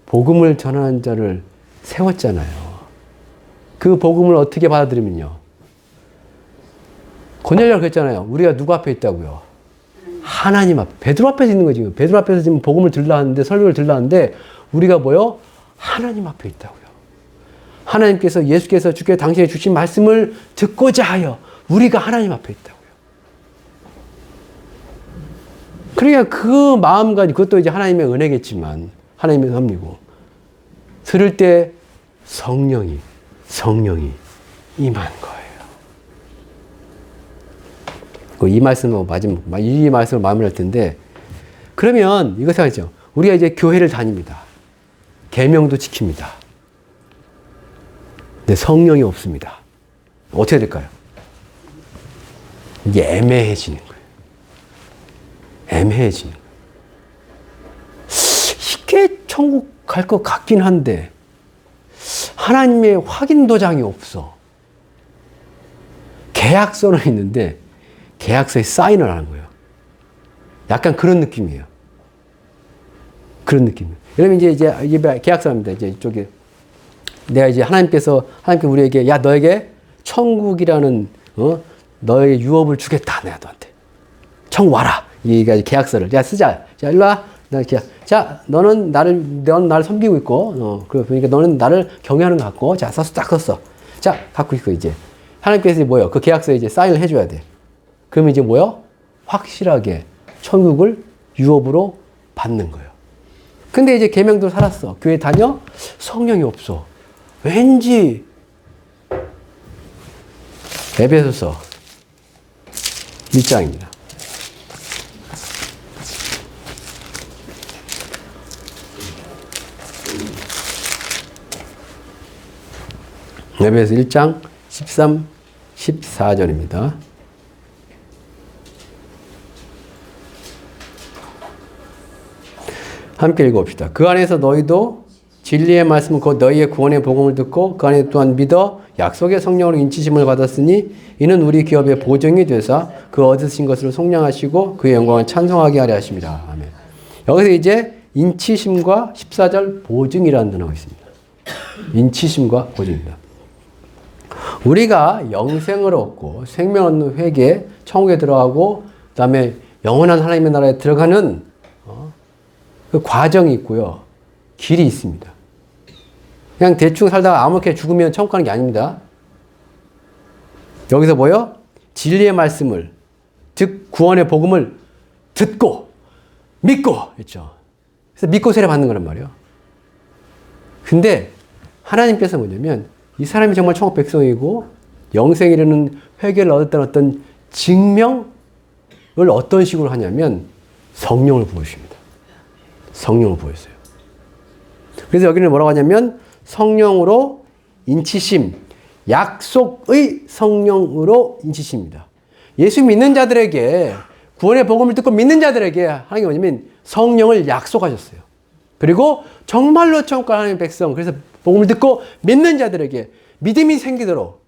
복음을 전하는 자를 세웠잖아요. 그 복음을 어떻게 받아들이면요? 고넬료가 그랬잖아요. 우리가 누구 앞에 있다고요? 하나님 앞. 베드로 앞에 있는 거지. 베드로 앞에서 지금 복음을 들라 하는데 설교를 들라 하는데 우리가 뭐요? 하나님 앞에 있다고요. 하나님께서 예수께서 주께 당신이 주신 말씀을 듣고자 하여 우리가 하나님 앞에 있다고요. 그러니까 그 마음가짐, 그것도 이제 하나님의 은혜겠지만 하나님의 섭리고 들을 때 성령이 임한 거예요. 이 말씀을 이 말씀을 마무리할 텐데 그러면 이거 생각하죠. 우리가 이제 교회를 다닙니다. 계명도 지킵니다. 근데 성령이 없습니다. 어떻게 될까요? 이게 애매해지는 거예요. 애매해지는 거예요. 이게 천국 갈 것 같긴 한데 하나님의 확인 도장이 없어. 계약서는 있는데 계약서에 사인을 하는 거예요. 약간 그런 느낌이에요. 그런 느낌. 여러분 이제 계약서입니다. 이제 이쪽에 내가 이제 하나님께서 우리에게 야 너에게 천국이라는 너의 유업을 주겠다 내가 너한테. 천국 와라. 이게 계약서를 야 쓰자. 자 일로 와. 자 너는 나를 섬기고 있고 그러니까 너는 나를 경외하는 것 같고 자 썼어 딱 썼어. 자 갖고 있고 이제 하나님께서 뭐요? 그 계약서에 이제 사인을 해줘야 돼. 그러면 이제 뭐요? 확실하게 천국을 유업으로 받는 거예요. 근데 이제 계명도 살았어. 교회 다녀? 성령이 없어. 왠지 에베소서 1장입니다. 에베소서 1장 13, 14절입니다. 함께 읽어봅시다. 그 안에서 너희도 진리의 말씀 곧 너희의 구원의 복음을 듣고 그 안에 또한 믿어 약속의 성령으로 인치심을 받았으니 이는 우리 기업의 보증이 되사 그 얻으신 것을 속량하시고 그의 영광을 찬송하게 하려 하십니다. 아멘. 여기서 이제 인치심과 14절 보증이라는 단어가 있습니다. 인치심과 보증입니다. 우리가 영생을 얻고 생명 얻는 회개, 천국에 들어가고 그 다음에 영원한 하나님의 나라에 들어가는 그 과정이 있고요. 길이 있습니다. 그냥 대충 살다가 아무렇게 죽으면 천국 가는 게 아닙니다. 여기서 뭐요? 진리의 말씀을 즉 구원의 복음을 듣고 믿고 했죠. 그래서 믿고 세례 받는 거란 말이에요. 근데 하나님께서 뭐냐면 이 사람이 정말 천국 백성이고 영생에 이르는 회개를 얻었다는 어떤 증명을 어떤 식으로 하냐면 성령을 부으십니다. 성령을 보였어요. 그래서 여기는 뭐라고 하냐면 성령으로 인치심, 약속의 성령으로 인치심입니다. 예수 믿는 자들에게 구원의 복음을 듣고 믿는 자들에게 하나님이 뭐냐면 성령을 약속하셨어요. 그리고 정말로 천국 갈 하나님의 백성 그래서 복음을 듣고 믿는 자들에게 믿음이 생기도록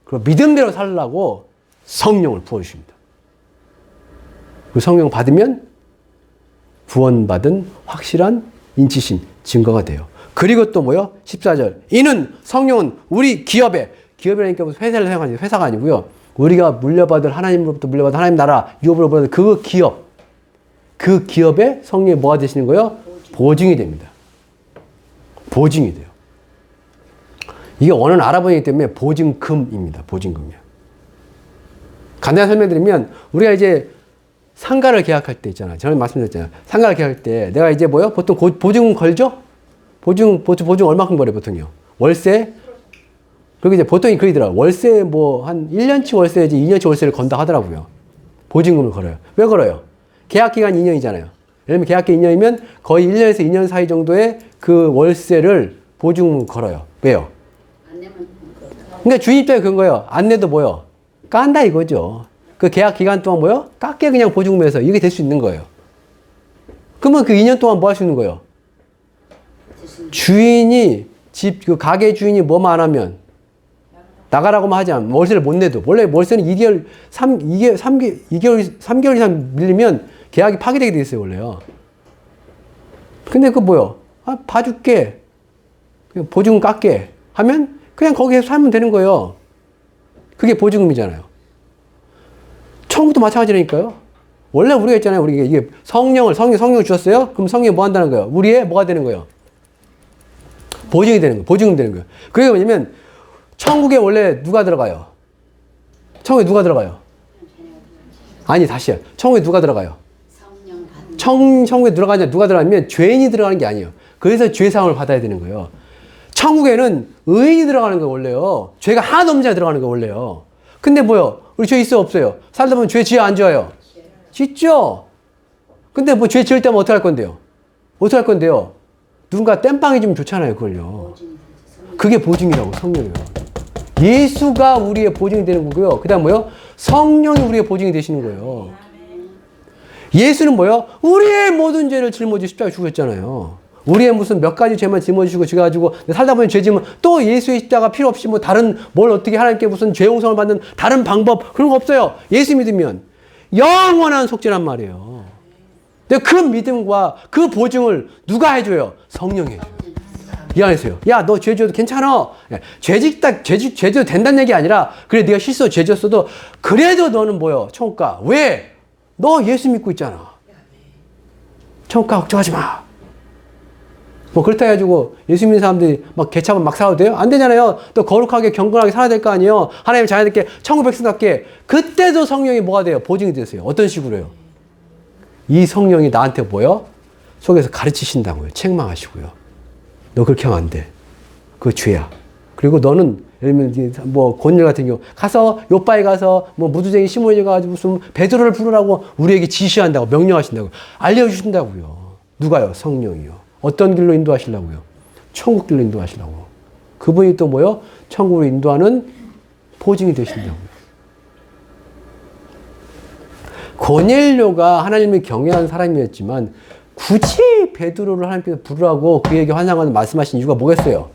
그리고 믿음대로 살라고 성령을 부어주십니다. 그 성령을 받으면 구원받은 확실한 인치심, 증거가 돼요. 그리고 또 뭐요? 14절. 이는 성령은 우리 기업이라니까 무슨 회사를 사용하는 회사가 아니고요. 우리가 물려받을 하나님으로부터 물려받은 하나님 나라 유업으로 받은 그 기업에 성령이 뭐가 되시는 거예요? 보증이 됩니다. 보증이 돼요. 이게 원어는 아랍어이기 때문에 보증금입니다. 보증금이요. 간단히 설명드리면 우리가 이제 상가를 계약할 때 있잖아요. 저는 말씀드렸잖아요. 상가를 계약할 때 내가 이제 뭐요? 보통 보증금 걸죠? 보증 얼마큼 걸어요, 보통요? 월세? 그리고 이제 보통이 그러더라고요. 월세 한 1년치 월세인지 2년치 월세를 건다 하더라고요. 보증금을 걸어요. 왜 걸어요? 계약 기간 2년이잖아요. 예를 들면 계약 기간 2년이면 거의 1년에서 2년 사이 정도의 그 월세를 보증금을 걸어요. 왜요? 안 내면 그러니까 주인 입장에 그런 거예요. 안 내도 뭐요? 깐다 이거죠. 그 계약 기간 동안 뭐요? 깎게 그냥 보증금에서 이게 될 수 있는 거예요. 그러면 그 2년 동안 뭐 할 수 있는 거예요? 주인이 그 가게 주인이 뭐만 안 하면 나가라고만 하지 않으면 월세를 못 내도 원래 월세는 3개월 이상 밀리면 계약이 파기되게 돼 있어요 원래요. 근데 그 뭐요? 아, 봐줄게. 보증금 깎게 하면 그냥 거기에 살면 되는 거예요. 그게 보증금이잖아요. 처음부터 마찬가지라니까요. 원래 우리가 있잖아요. 우리 이게 성령을 주셨어요. 그럼 성령이 뭐 한다는 거예요? 우리의 뭐가 되는 거예요? 보증이 되는 거예요. 보증금 되는 거예요. 그게 뭐냐면 천국에 원래 누가 들어가요? 천국에 누가 들어가요? 아니 다시요. 천국에 누가 들어가요? 성령 받는 천국에 들어가냐 누가 들어가냐면 죄인이 들어가는 게 아니에요. 그래서 죄사함을 받아야 되는 거예요. 천국에는 의인이 들어가는 거예요 원래요. 죄가 하나도 없는 자가 들어가는 거예요 원래요. 근데 뭐요? 우리 죄 있어 없어요? 살다 보면 죄 지어 안 지어요? 짓죠. 근데 뭐 죄 지을 때면 어떻게 할 건데요? 어떻게 할 건데요? 누군가 땜빵이 좀 좋잖아요 그걸요. 그게 보증이라고 성령이요. 예수가 우리의 보증이 되는 거고요. 그 다음 뭐요? 성령이 우리의 보증이 되시는 거예요. 예수는 뭐요? 우리의 모든 죄를 짊어지고 십자가에 죽으셨잖아요. 우리의 무슨 몇 가지 죄만 짊어지시고 지가지고 살다 보면 죄 지면 또 예수의 십자가 필요 없이 뭐 다른 뭘 어떻게 하나님께 무슨 죄 용서를 받는 다른 방법 그런 거 없어요. 예수 믿으면 영원한 속죄란 말이에요. 근데 그 믿음과 그 보증을 누가 해줘요? 성령이 해줘요. 이해하세요? 야, 너 죄 지어도 괜찮아. 죄 지어도 된다는 얘기 아니라 그래 네가 실수 죄 지었어도 그래도 너는 뭐요? 천국 가. 왜? 너 예수 믿고 있잖아. 천국 가 걱정하지 마. 뭐 그렇다 해가지고 예수 믿는 사람들이 막 개차면 막 살아도 돼요? 안 되잖아요. 또 거룩하게 경건하게 살아야 될 거 아니에요. 하나님의 자녀들께 천국 백성답게 그때도 성령이 뭐가 돼요? 보증이 되세요. 어떤 식으로요? 이 성령이 나한테 뭐요? 속에서 가르치신다고요. 책망하시고요. 너 그렇게 하면 안 돼. 그거 죄야. 그리고 너는 예를 들면 뭐 권율 같은 경우 가서 요바에 가서 뭐 무두쟁이 시몬이 가지고 무슨 베드로를 부르라고 우리에게 지시한다고 명령하신다고 알려주신다고요. 누가요? 성령이요. 어떤 길로 인도하시려고요? 천국 길로 인도하시려고. 그분이 또 뭐요? 천국으로 인도하는 보증이 되신다고요. 고넬료가 하나님을 경외하는 사람이었지만 굳이 베드로를 하나님께서 부르라고 그에게 환상하는 말씀하신 이유가 뭐겠어요?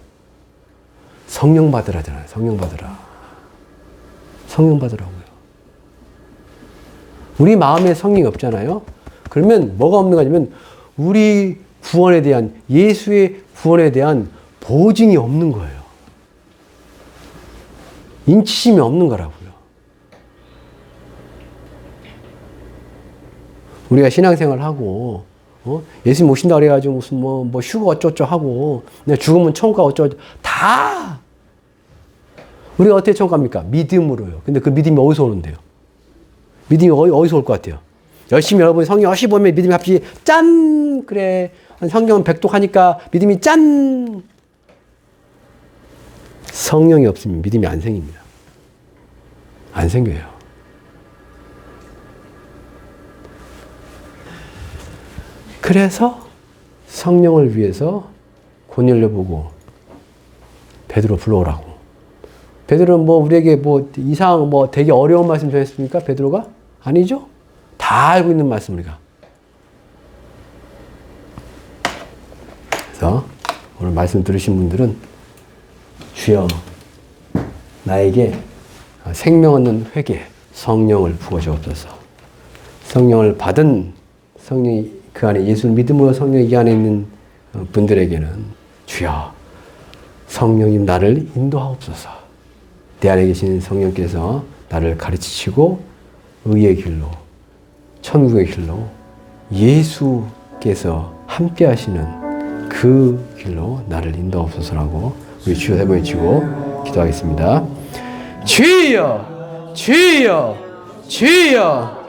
성령 받으라잖아요. 성령 받으라. 성령 받으라고요. 우리 마음에 성령이 없잖아요. 그러면 뭐가 없는 거냐면 우리 구원에 대한 예수의 구원에 대한 보증이 없는 거예요. 인치심이 없는 거라고요. 우리가 신앙생활 하고 예수님 오신다 그래가지고 무슨 뭐 휴가 어쩌고 하고 내가 죽으면 천국 가 어쩌고 다 우리가 어떻게 천국 갑니까? 믿음으로요. 근데 그 믿음이 어디서 오는데요? 믿음이 어디서 올 것 같아요? 열심히 여러분이 성경 열심히 보면 믿음이 갑자기 짠 그래 성경은 백독하니까 믿음이 짠 성령이 없으면 믿음이 안 생깁니다. 안 생겨요. 그래서 성령을 위해서 고넬료 보고 베드로 불러오라고. 베드로는 뭐 우리에게 뭐 이상 뭐 되게 어려운 말씀 전했습니까? 베드로가? 아니죠. 다 알고 있는 말씀 우리가. 그래서 오늘 말씀 들으신 분들은 주여 나에게 생명 얻는 회개 성령을 부어주옵소서. 성령을 받은 성령이 그 안에 예수를 믿음으로 성령이 이 안에 있는 분들에게는 주여 성령님 나를 인도하옵소서. 내 안에 계신 성령께서 나를 가르치시고 의의 길로 천국의 길로 예수께서 함께 하시는 그 길로 나를 인도하옵소서라고 우리 주여 세 번 외치고 기도하겠습니다. 주여 주여 주여